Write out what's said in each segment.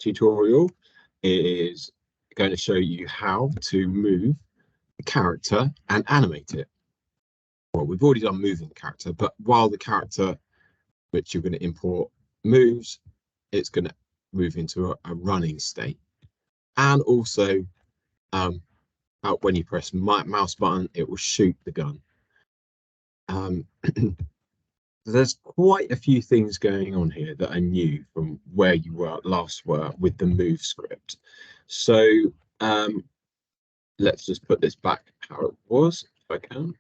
tutorial is going to show you how to move the character and animate it. Well, we've already done moving the character, but while the character, which you're going to import, moves, it's going to move into a running state. And also, when you press mouse button, it will shoot the gun. There's quite a few things going on here that are new from where you were last with the move script. So let's just put this back how it was, if I can.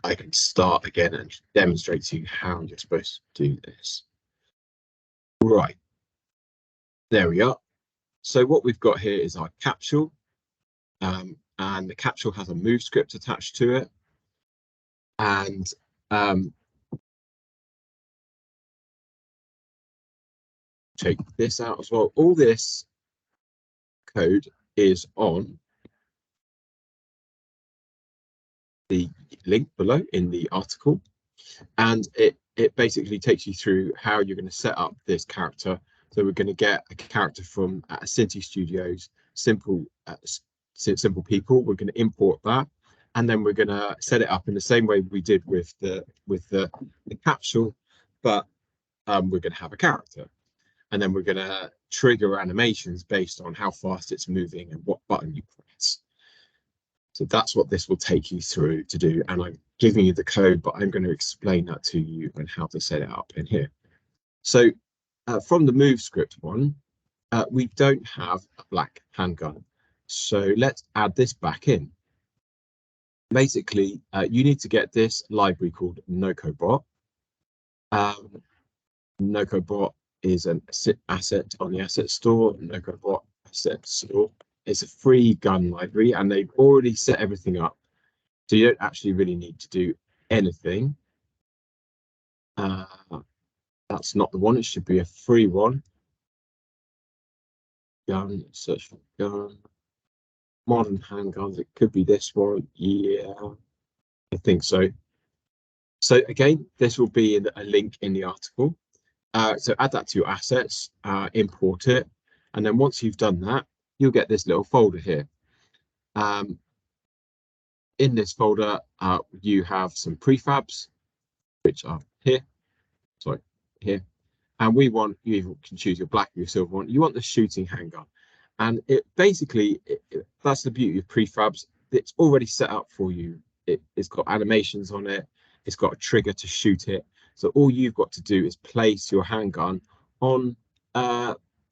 I can start again and demonstrate to you how you're supposed to do this. Right, there we are. So what we've got here is our capsule, and the capsule has a move script attached to it. And take this out as well. All this code is on the link below in the article, and it basically takes you through how you're going to set up this character. So we're going to get a character from Cinti Studios, simple people. We're going to import that, and then we're going to set it up in the same way we did with the capsule, but we're going to have a character, and then we're going to trigger animations based on how fast it's moving and what button you press. So that's what this will take you through to do, and I'm giving you the code, but I'm going to explain that to you and how to set it up in here. So from the move script one, we don't have a black handgun, so let's add this back in. Basically, you need to get this library called Nokobot. Nokobot is an asset on the asset store. Nokobot asset store. It's a free gun library, and they've already set everything up, so you don't actually really need to do anything. That's not the one. It should be a free one. Gun, search for gun. Modern handguns. It could be this one. Yeah, I think so. So again, this will be in a link in the article. So add that to your assets, import it, and then once you've done that, you'll get this little folder here. In this folder, you have some prefabs, which are here. Sorry, here. And we want, you can choose your black or your silver one. You want the shooting handgun. And it basically, that's the beauty of prefabs. It's already set up for you. It's got animations on it. It's got a trigger to shoot it. So all you've got to do is place your handgun on,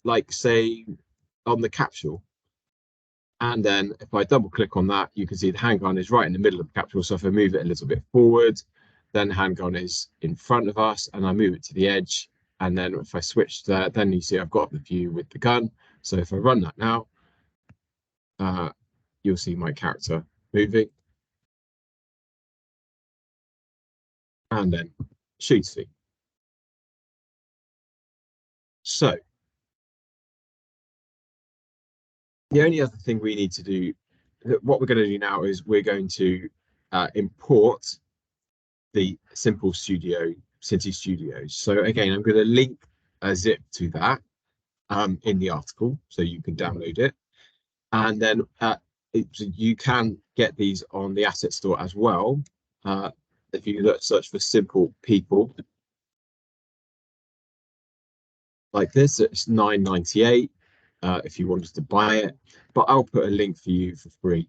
like say, on the capsule. And then if I double click on that, you can see the handgun is right in the middle of the capsule. So if I move it a little bit forward, then the handgun is in front of us, and I move it to the edge. And then if I switch there, then you see I've got the view with the gun. So if I run that now, you'll see my character moving. And then shooting. So the only other thing we need to do, what we're going to do now is we're going to import the Simple Studio, Cinti Studios. So again, I'm going to link a zip to that in the article, so you can download it. And then you can get these on the asset store as well. If you search for simple people like this, it's $9.98 if you wanted to buy it, but I'll put a link for you for free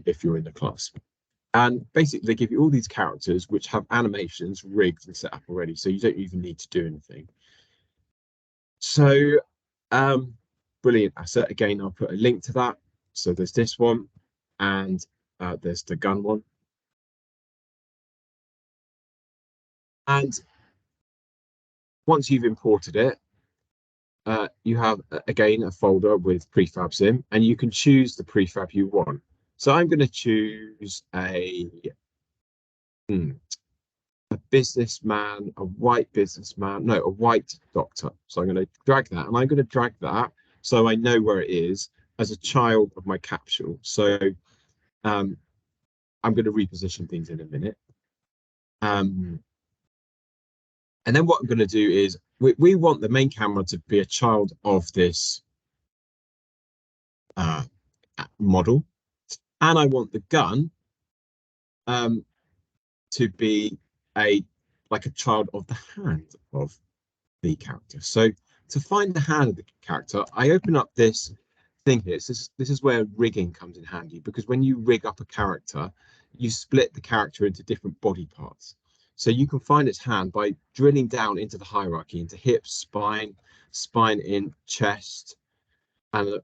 if you're in the class. And basically they give you all these characters which have animations rigged and set up already, so you don't even need to do anything. So brilliant asset. Again, I'll put a link to that. So there's this one, and there's the gun one. And once you've imported it, you have again a folder with prefabs in, and you can choose the prefab you want. So I'm going to choose a businessman, a white businessman, no, a white doctor. So I'm going to drag that, and I'm going to drag that so I know where it is as a child of my capsule. So I'm going to reposition things in a minute. And then what I'm going to do is we want the main camera to be a child of this model, and I want the gun to be like a child of the hand of the character. So to find the hand of the character, I open up this thing here. This is where rigging comes in handy, because when you rig up a character, you split the character into different body parts. So you can find its hand by drilling down into the hierarchy, into hips, spine in, chest, and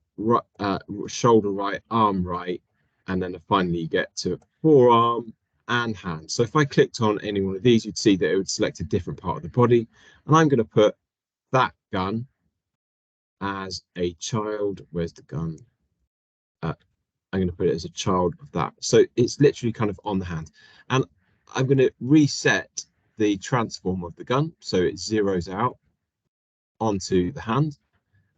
shoulder right, arm right, and then finally you get to forearm and hand. So if I clicked on any one of these, you'd see that it would select a different part of the body, and I'm going to put that gun as a child. Where's the gun? I'm going to put it as a child of that. So it's literally kind of on the hand. And I'm going to reset the transform of the gun so it zeroes out onto the hand.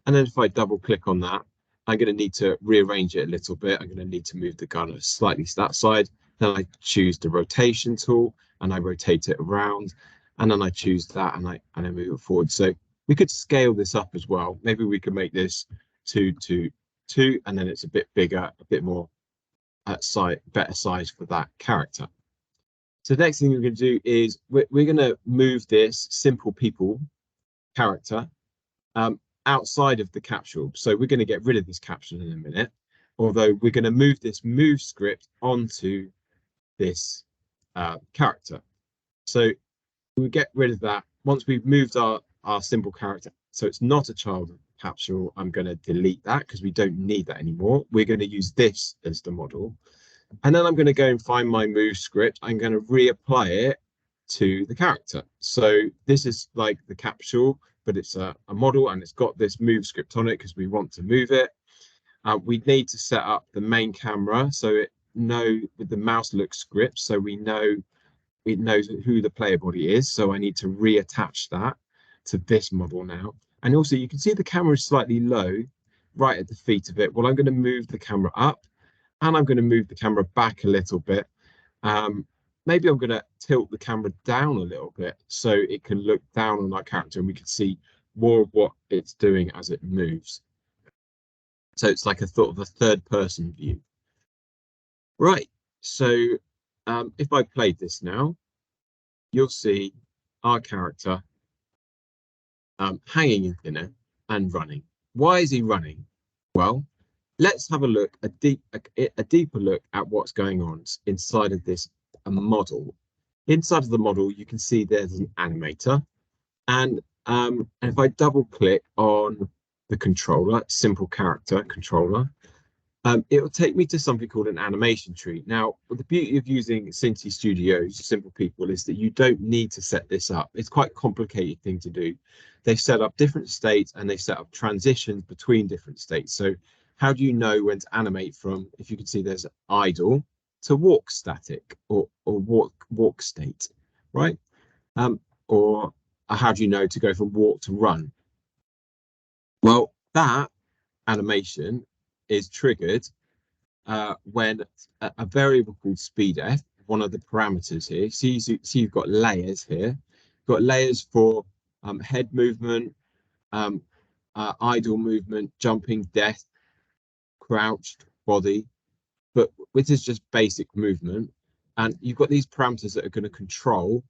And then if I double click on that, I'm going to need to rearrange it a little bit. I'm going to need to move the gun slightly to that side. Then I choose the rotation tool and I rotate it around. And then I choose that and I move it forward. So we could scale this up as well. Maybe we could make this 2, 2, 2, and then it's a bit bigger, a bit more better size for that character. So the next thing we're going to do is we're going to move this simple people character outside of the capsule. So we're going to get rid of this capsule in a minute, although we're going to move this move script onto this character. So we get rid of that. Once we've moved our simple character, so it's not a child capsule, I'm going to delete that because we don't need that anymore. We're going to use this as the model. And then I'm going to go and find my move script. I'm going to reapply it to the character. So this is like the capsule, but it's a model and it's got this move script on it because we want to move it. We need to set up the main camera so it knows with the mouselook script, so we know it knows who the player body is. So I need to reattach that to this model now. And also you can see the camera is slightly low right at the feet of it. Well, I'm going to move the camera up and I'm going to move the camera back a little bit. Maybe I'm going to tilt the camera down a little bit so it can look down on our character and we can see more of what it's doing as it moves. So it's like a sort of a third person view. Right, so if I played this now, you'll see our character hanging in thin air and running. Why is he running? Well, let's have a look, a deeper look at what's going on inside of this model. Inside of the model, you can see there's an animator, and if I double click on the controller, simple character controller, it will take me to something called an animation tree. Now, the beauty of using Cinti Studio's Simple People is that you don't need to set this up. It's quite a complicated thing to do. They've set up different states and they set up transitions between different states. So how do you know when to animate from, if you can see there's idle to walk static or walk state, right? Or how do you know to go from walk to run? Well, that animation is triggered when a variable called speedf, one of the parameters here, see you've got layers here. You've got layers for head movement, idle movement, jumping, death, crouched, body, but which is just basic movement. And you've got these parameters that are going to control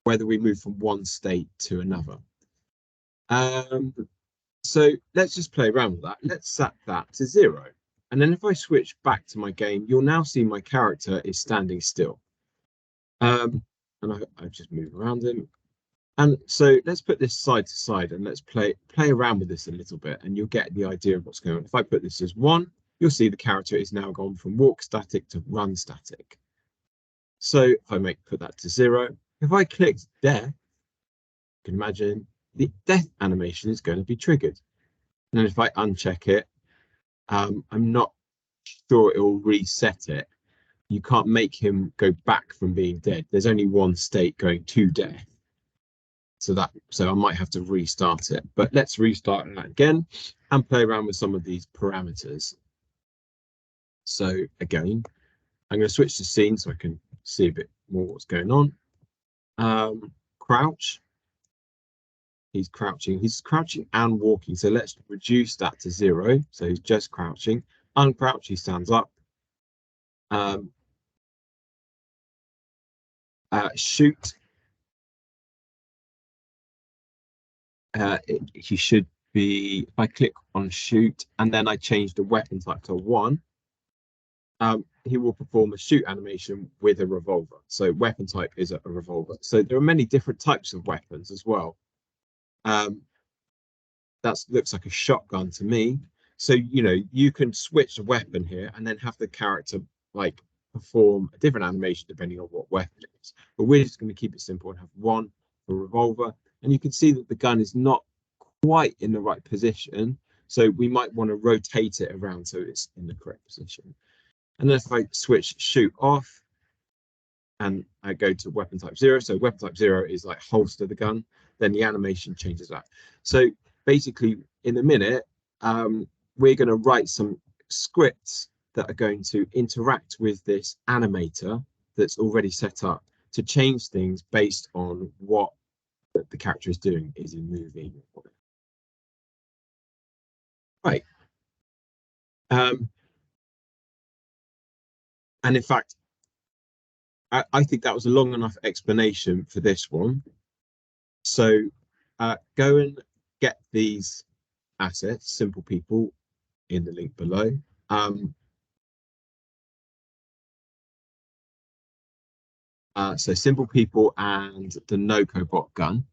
whether we move from one state to another. So let's just play around with that. Let's set that to 0. And then if I switch back to my game, you'll now see my character is standing still. And I just move around him. And so let's put this side to side and let's play around with this a little bit and you'll get the idea of what's going on. If I put this as 1, you'll see the character is now gone from walk static to run static. So if I put that to 0, if I clicked death, you can imagine the death animation is going to be triggered. And then if I uncheck it, I'm not sure it will reset it. You can't make him go back from being dead. There's only one state going to death. So I might have to restart it. But let's restart that again and play around with some of these parameters. So again, I'm going to switch to scene so I can see a bit more what's going on. Crouch. he's crouching and walking. So let's reduce that to 0. So he's just crouching. Uncrouch, he stands up. Shoot. He should be, if I click on shoot and then I change the weapon type to 1, he will perform a shoot animation with a revolver. So weapon type is a revolver. So there are many different types of weapons as well. That looks like a shotgun to me. So, you can switch the weapon here and then have the character like perform a different animation depending on what weapon it is. But we're just going to keep it simple and have 1 for revolver. And you can see that the gun is not quite in the right position. So we might want to rotate it around so it's in the correct position. And then if I switch shoot off and I go to weapon type 0, so weapon type 0 is like holster the gun, then the animation changes that. So basically in a minute, we're going to write some scripts that are going to interact with this animator that's already set up to change things based on what the character is doing. Is he moving? Right. And in fact, I think that was a long enough explanation for this one. So go and get these assets, Simple People, in the link below. So Simple People and the Nokobot gun.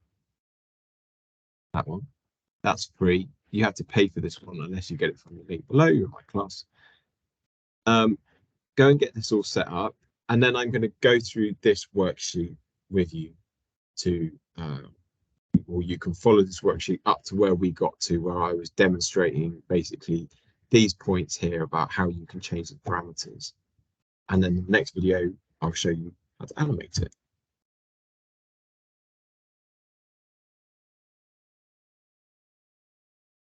That one. That's free. You have to pay for this one unless you get it from the link below. You're in my class. Go and get this all set up. And then I'm going to go through this worksheet with you to, or you can follow this worksheet up to where we got to, where I was demonstrating basically these points here about how you can change the parameters. And then the next video, I'll show you how to animate it.